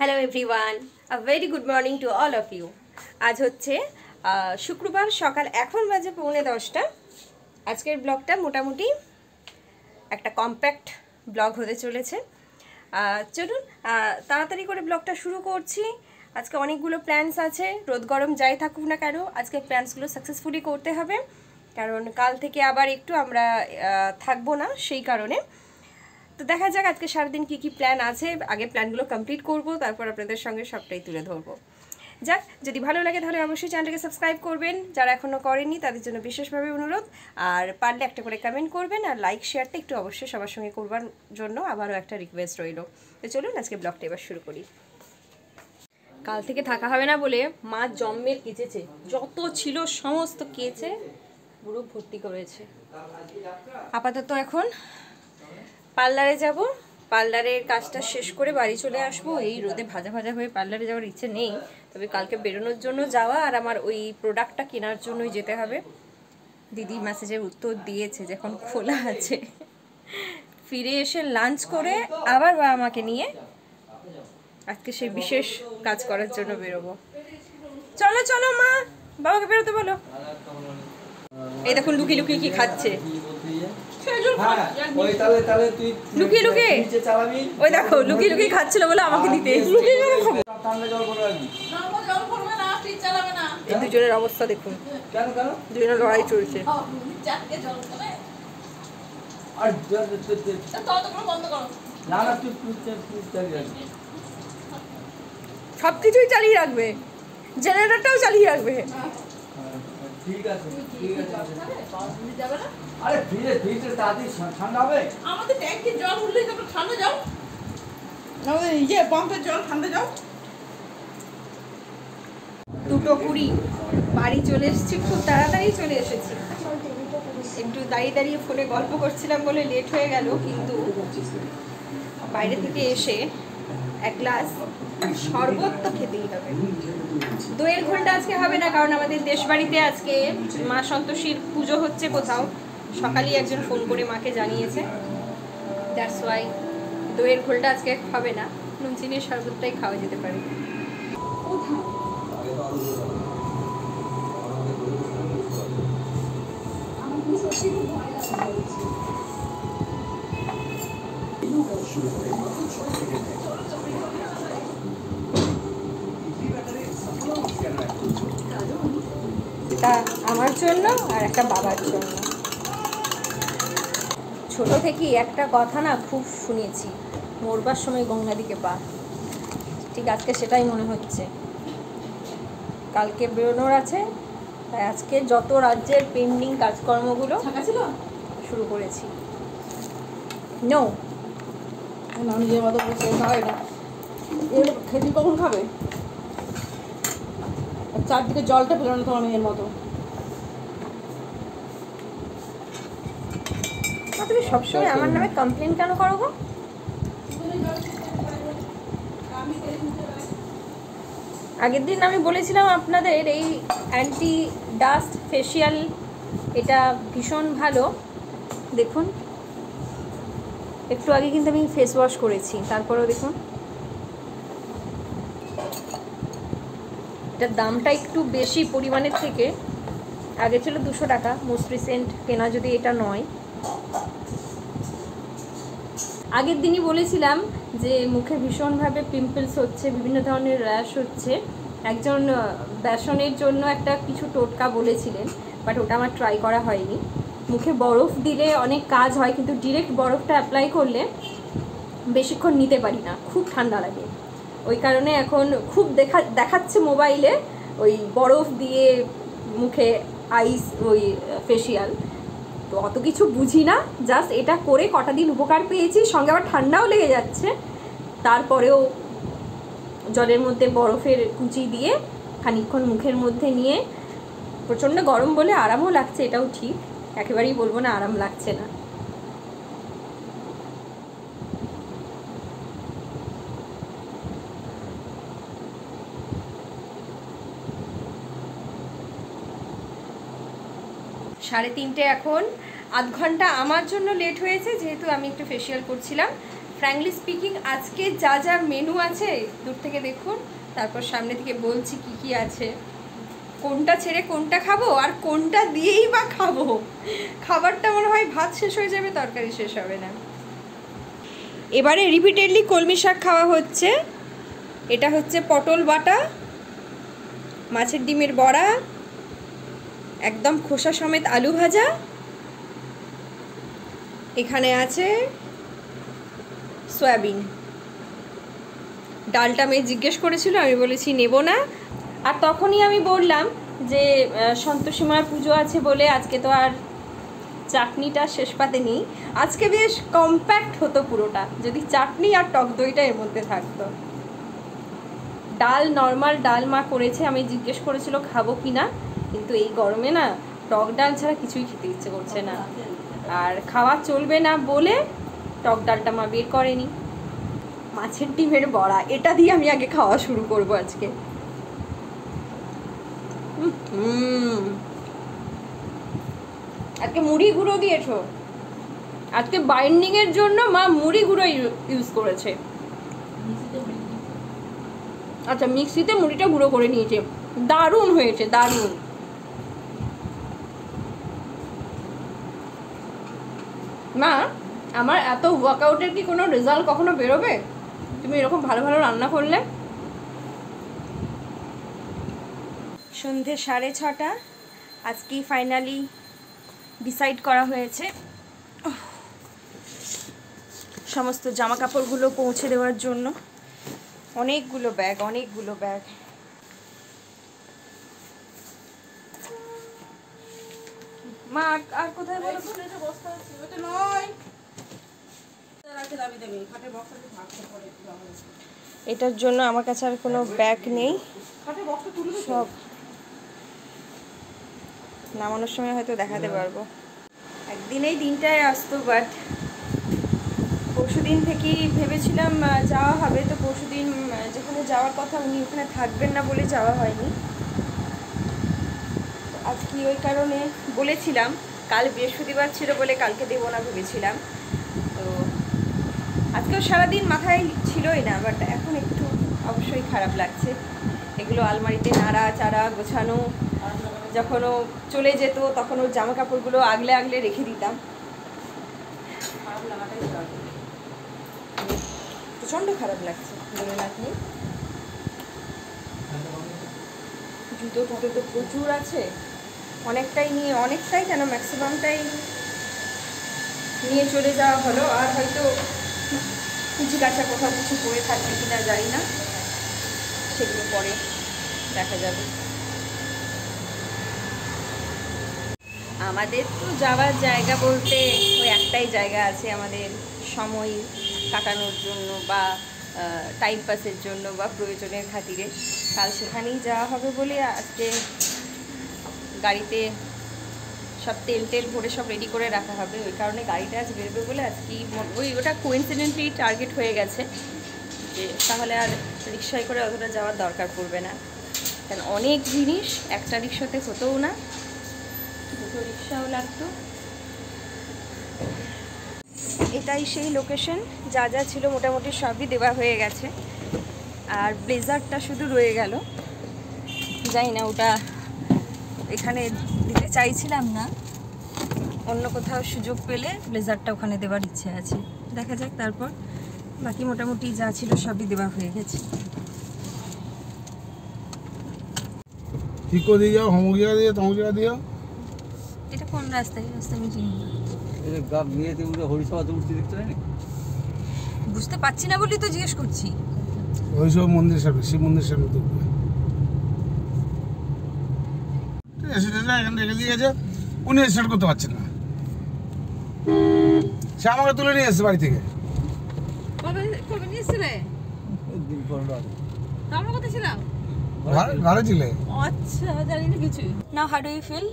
Hello everyone, a very good morning to all of you. আজ হচ্ছে শুক্রবার সকাল, এখন বাজে 9:45। আজকের ব্লগটা মোটামুটি একটা কম্প্যাক্ট ব্লগ হতে চলেছে। চলুন তাড়াতাড়ি করে ব্লগটা শুরু করছি। আজকে অনেকগুলো প্ল্যানস আছে, রোদ গরম যাই থাকুক না কেন আজকে প্ল্যানসগুলো সাকসেসফুলি করতে হবে, কারণ কাল থেকে আবার একটু আমরা থাকবো না, সেই কারণে। তো দেখা যাক আজকে সারাদিন কী কী প্ল্যান আছে, আগে প্ল্যানগুলো কমপ্লিট করব, তারপর আপনাদের সঙ্গে সবটাই তুলে ধরবো। যাক, যদি ভালো লাগে তাহলে অবশ্যই চ্যানেলটাকে সাবস্ক্রাইব করবেন, যারা এখনও করেননি তাদের জন্য বিশেষভাবে অনুরোধ। আর পারলে একটা করে কমেন্ট করবেন, আর লাইক শেয়ারটা একটু অবশ্যই সবার সঙ্গে করবার জন্য আবারও একটা রিকোয়েস্ট রইল। তো চলুন আজকে ব্লগটা এবার শুরু করি। কাল থেকে থাকা হবে না বলে মা জম্মের কেচেছে, যত ছিল সমস্ত কেচে পুরো ভর্তি করেছে। আপাতত এখন পার্লারে যাব, পার্লারের কাজটা শেষ করে বাড়ি চলে আসবো। এই রোদে ভাজা ভাজা হয়ে পার্লারে যাওয়ার ইচ্ছে নেই, তবে কালকে বেরোনোর জন্য যাওয়া আর আমার ওই প্রোডাক্টটা কেনার জন্যই যেতে হবে। দিদি মেসেজের উত্তর দিয়েছে যখন খোলা আছে, ফিরে এসে লাঞ্চ করে আবার বাবা মাকে নিয়ে আজকে সেই বিশেষ কাজ করার জন্য বেরোবো। চলো চলো মা, বাবাকে বেরোতে বলো। এই দেখুন লুকিয়ে লুকিয়ে কি খাচ্ছে, লুকিয়ে লুকিয়ে, ওই দেখো লুকিয়ে লুকিয়ে খাচ্ছিল বলে আমাকে দিতে। এই দুজনের অবস্থা দেখুন, দুজনের লড়াই চলছে। সবকিছুই চালিয়ে রাখবে, জেনারেটরটাও চালিয়ে রাখবে। ঠিক আছে ঠিক আছে, আরে ফ্রিজে তাড়াতাড়ি ঠান্ডা হবে। আমাদের ট্যাঙ্কির জল উঠলেই তো ঠান্ডা যাও, আমাদের পাম্পের জল ঠান্ডা যাও। 2:20 বাড়ি চলে এসেছি, খুব তাড়াতাড়ি চলে এসেছি। একটু দাঁড়িয়ে দাঁড়িয়ে ফোনে গল্প করছিলাম বলে লেট হয়ে গেল, কিন্তু বাইরে থেকে এসে এক গ্লাস শরবত তো খেতেই হবে। 2 ঘন্টা আজকে হবে না, কারণ আমাদের দেশ বাড়িতে আজকে মা সন্তোষীর পুজো হচ্ছে কোথাও, সকালেই একজন ফোন করে মাকে জানিয়েছে। দ্যাটস ওয়াই 2 ঘন্টা আজকে হবে না, নুন চিনির শরবতটাই খাওয়া যেতে পারে। এটা আমার জন্য আর একটা বাবার জন্য। ছোট থেকেই একটা কথা না খুব শুনেছি, মরবার সময় গঙ্গাদিকে পা। ঠিক আজকে সেটাই মনে হচ্ছে। কালকে বেরোনোর আছে, তাই আজকে যত রাজ্যের পেন্ডিং কাজকর্মগুলো শুরু করেছি। নো, নিজের মতো বসে খাবে না, খেতে কখন খাবে? চারদিকে জলটা পেল না তোমার মেয়ের মতো। তুমি সবসময় আমার নামে কমপ্লেন কেন করো গো? আগের দিন আমি বলেছিলাম আপনাদের এই অ্যান্টি ডাস্ট ফেসিয়াল, এটা ভীষণ ভালো। দেখুন একটু আগে কিন্তু আমি ফেস ওয়াশ করেছি, তারপরেও দেখুন এটার দামটা একটু বেশি পরিমাণের থেকে, আগে ছিল 200 টাকা, মোস্ট রিসেন্ট কেনা যদি এটা নয়। আগের দিনই বলেছিলাম যে মুখে ভীষণভাবে পিম্পলস হচ্ছে, বিভিন্ন ধরনের র্যাশ হচ্ছে। একজন বেসনের জন্য একটা কিছু টোটকা বলেছিলেন, বাট ওটা আমার ট্রাই করা হয়নি। মুখে বরফ দিলে অনেক কাজ হয়, কিন্তু ডিরেক্ট বরফটা অ্যাপ্লাই করলে বেশিক্ষণ নিতে পারি না, খুব ঠান্ডা লাগে। ওই কারণে এখন খুব দেখাচ্ছে মোবাইলে ওই বরফ দিয়ে মুখে আইস ওই ফেসিয়াল, তো অত কিছু বুঝি না, জাস্ট এটা করে কটা দিন উপকার পেয়েছি, সঙ্গে আবার ঠান্ডাও লেগে যাচ্ছে। তারপরেও জলের মধ্যে বরফের কুচি দিয়ে খানিকক্ষণ মুখের মধ্যে নিয়ে, প্রচণ্ড গরম বলে আরামও লাগছে, এটাও ঠিক, একেবারেই বলবো না আরাম লাগছে না। সাড়ে 3টে এখন, আধ ঘন্টা আমার জন্য লেট হয়েছে, যেহেতু আমি একটু ফেসিয়াল করছিলাম। ফ্র্যাঙ্কলি স্পিকিং আজকে যা যা মেনু আছে দূর থেকে দেখুন, তারপর সামনে থেকে বলছি কি কি আছে, কোনটা ছেড়ে কোনটা খাবো আর কোনটা দিয়েই বা খাবো। খাবারটা মনে হয় ভাত শেষ হয়ে যাবে, তরকারি শেষ হবে না। এবারে রিপিটেডলি কলমি শাক খাওয়া হচ্ছে। এটা হচ্ছে পটল বাটা, মাছের ডিমের বড়া, একদম খোসা সমেত আলু ভাজা, এখানে আছে সয়াবিন। ডালটা মেয়ে জিজ্ঞেস করেছিল, আমি বলেছি নেব না। আর তখনই আমি বললাম যে সন্তোষী মার পুজো আছে বলে আজকে তো আর চাটনিটা শেষ পাতে নেই। আজকে বেশ কম্প্যাক্ট হতো পুরোটা যদি চাটনি আর টক দইটা এর মধ্যে থাকতো। ডাল নর্মাল ডাল মা করেছে, আমি জিজ্ঞেস করেছিল খাবো কি না, কিন্তু এই গরমে না টক ডাল ছাড়া কিছুই খেতে ইচ্ছে করছে না, আর খাওয়া চলবে না বলে টক ডালটা মা বের করেনি। মাছের ডিমের বড়া, এটা দিয়ে আমি আগে খাওয়া শুরু করব আজকে। আজকে মুড়ি গুঁড়ো দিয়েছো, আজকে বাইন্ডিং এর জন্য মা মুড়ি গুঁড়ো ইউজ করেছে। আচ্ছা, মিক্সিতে মুড়িটা গুঁড়ো করে নিয়েছে, দারুণ হয়েছে, দারুণ। মা, আমার এত ওয়ার্কআউটের কি কোনো রেজাল্ট কখনো বেরোবে তুমি এরকম ভালো ভালো রান্না করলে? সন্ধে 6:30, আজকেই ফাইনালি ডিসাইড করা হয়েছে সমস্ত জামা কাপড়গুলো পৌঁছে দেওয়ার জন্য। অনেকগুলো ব্যাগ, অনেকগুলো ব্যাগ। মা আর কোথায় বলো তো? এটার জন্য আমার কাছে আর কোনো ব্যাগ নেই, সব নামানোর সময় হয়তো দেখাতে পারবো। একদিন এই দিনটায় আসতো, বাট পরশুদিন থেকেই ভেবেছিলাম যাওয়া হবে, তো পরশুদিন যেখানে যাওয়ার কথা উনি ওখানে থাকবেন না বলে যাওয়া হয়নি। আজকে ওই কারণে বলেছিলাম, কাল বৃহস্পতিবার ছিল বলে কালকে দেবো না ভেবেছিলাম, তো আজকেও সারাদিন মাথায় ছিলই না, বাট এখন একটু অবশ্যই খারাপ লাগছে। এগুলো আলমারিতে নাড়া চাড়া গোছানো, যখনও চলে যেত তখন ওর জামা কাপড়গুলো আগলে আগলে রেখে দিতাম। খারাপ লাগাটাই স্বাভাবিক, প্রচণ্ড খারাপ লাগছে বলে লাভ নেই। জুতো টুতো তো প্রচুর আছে, অনেকটাই কেন ম্যাক্সিমামটাই নিয়ে চলে যাওয়া হলো। আর হয়তো কিছু গাছা কোথাও কিছু পড়ে থাকবে কিনা জানি না, সেগুলো পরে দেখা যাবে। আমাদের তো যাওয়ার জায়গা বলতে ওই একটাই জায়গা আছে আমাদের সময় কাটানোর জন্য বা টাইম পাসের জন্য বা প্রয়োজনের খাতিরে। কাল সেখানেই যাওয়া হবে বলে আজকে গাড়িতে সব তেল ভরে সব রেডি করে রাখা হবে, ওই কারণে গাড়িটা আজ বেরোবে বলে আজকেই ওটা কোইন্সিডেন্টলি টার্গেট হয়ে গেছে যে তাহলে আর রিক্সায় করে অতটা যাওয়ার দরকার পড়বে না, কারণ অনেক জিনিস একটা রিক্সাতে হতোও না, দুটো রিক্সাও লাগতো। এটাই সেই লোকেশন, যা যা ছিল মোটামুটি সবই দেওয়া হয়ে গেছে, আর ব্লেজারটা শুধু রয়ে গেল। জানি না, ওটা এখানে দিতে চাইছিলাম না, অন্য কোথাও সুযোগ পেলে ব্লেজারটা ওখানে দেওয়ার ইচ্ছে আছে, দেখা যাক। তারপর বাকি মোটামুটি যা ছিল সবই দেওয়া হয়ে গেছে। ঠিক করে দিয়ে যাও, হোমওয়ার্ক জায়গা দিয়ে তমক জায়গা দিও। এটা কোন রাস্তায়? রাস্তা আমি চিনি না, বুঝতে পারছি না বলি তো জিজ্ঞেস করছি। ওইসব মন্দিরের সামনে, শিব মন্দিরের সামনে তো এখানে রেখে দিয়ে গেছে, উনি স্টার্ট করতে পারছেন না। সে আমাকে তুলে নিয়ে এসছে বাড়ি থেকে। কবে নিয়ে এসছিলে? আমরা কোথায় ছিলাম? ঘরে ছিলে? আচ্ছা, জানি না কিছু। নাও হাউ ডু ইউ ফিল?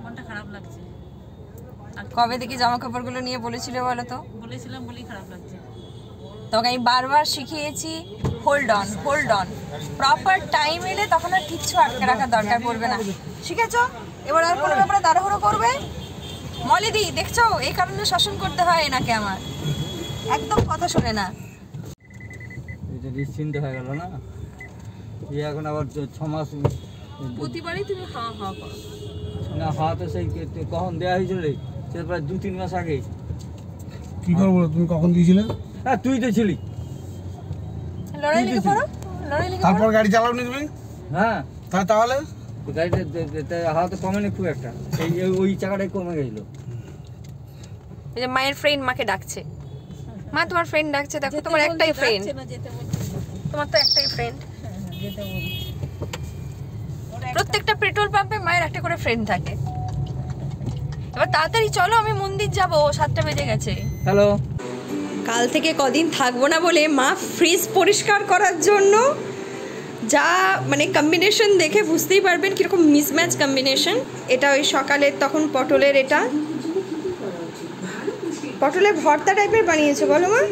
মনটা খারাপ লাগছে। কবে থেকে জামা কাপড়গুলো নিয়ে বলেছিলে বলো তো? বলেছিলাম বলেই খারাপ লাগছে। তোকে আমি বারবার শিখিয়েছি, হোল্ড অন, প্রপার টাইম এলে তখন আর কিচ্ছু আটকে রাখার দরকার পড়বে না, শিখেছো? এবার আর কোনো ব্যাপারে তাড়াহুড়ো করবে? মলিদি দেখছো, এই কারণে শাসন করতে হয় এনাকে আমার। একদম কথা শোনে না। এটা নিশ্চিন্ত হয়ে গেল না, এখন আবার 6 মাস প্রতিবারই তুমি হা হা করো। না, হা তো সেই কখন দেওয়া হয়েছিল রে, সে প্রায় 2-3 মাস আগে। কি করবো, তুমি কখন দিয়েছিলে? হ্যাঁ তুই তো ছিলি। লড়াই লেগে পড়ো, লড়াই লেগে পড়ো। তারপর গাড়ি চালাওনি তুমি? হ্যাঁ তাহলে গাড়িটা হাওয়া তো কমেনি খুব একটা, ওই চাকাটাই কমে গেছিল। এই যে মায়ের ফ্রেন্ড মাকে ডাকছে, মা তোমার ফ্রেন্ড ডাকছে, দেখো তোমার একটাই ফ্রেন্ড, তোমার তো একটাই ফ্রেন্ড। প্রত্যেকটা পেট্রোল পাম্পে মায়ের একটা করে ফ্রেন্ড থাকে। এবার তাড়াতাড়ি চলো, আমি মন্দির যাব, 7টা বেজে গেছে। হ্যালো, কাল থেকে কদিন থাকবো না বলে মা ফ্রিজ পরিষ্কার করার জন্য যা মানে কম্বিনেশন দেখে বুঝতেই পারবেন কীরকম মিসম্যাচ কম্বিনেশন। এটা ওই সকালের তখন পটলের, এটা পটলের ভর্তা টাইপের বানিয়েছো বলো মা,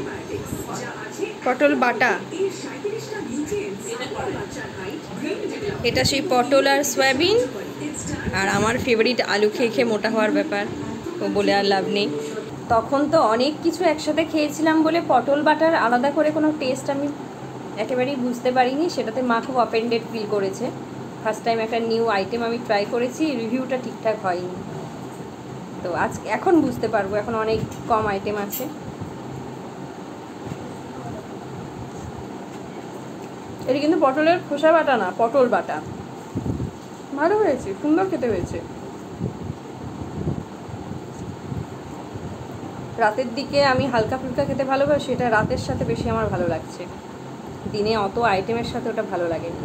পটল বাটা। এটা সেই পটল আর সয়াবিন, আর আমার ফেভারিট আলু খেয়ে খেয়ে মোটা হওয়ার ব্যাপার, ও বলে আর লাভ নেই। তখন তো অনেক কিছু একসাথে খেয়েছিলাম বলে পটল বাটার আলাদা করে কোনো টেস্ট আমি একেবারেই বুঝতে পারিনি, সেটাতে মা খুব অফেন্ডেড ফিল করেছে। ফার্স্ট টাইম একটা নিউ আইটেম আমি ট্রাই করেছি, রিভিউটা ঠিকঠাক হয়নি। তো এখন বুঝতে পারবো, এখন অনেক কম আইটেম আছে। এটা কিন্তু পটলের খোসা বাটা না, পটল বাটা। ভালো হয়েছে, সুন্দর খেতে হয়েছে। রাতের দিকে আমি হালকা ফুলকা খেতে ভালোবাসি, এটা রাতের সাথে বেশি আমার ভালো লাগছে, দিনে অত আইটেমের সাথে ওটা ভালো লাগেনি।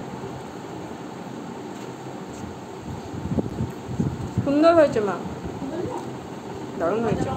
সুন্দর হয়েছে মা, দারুণ হয়েছে।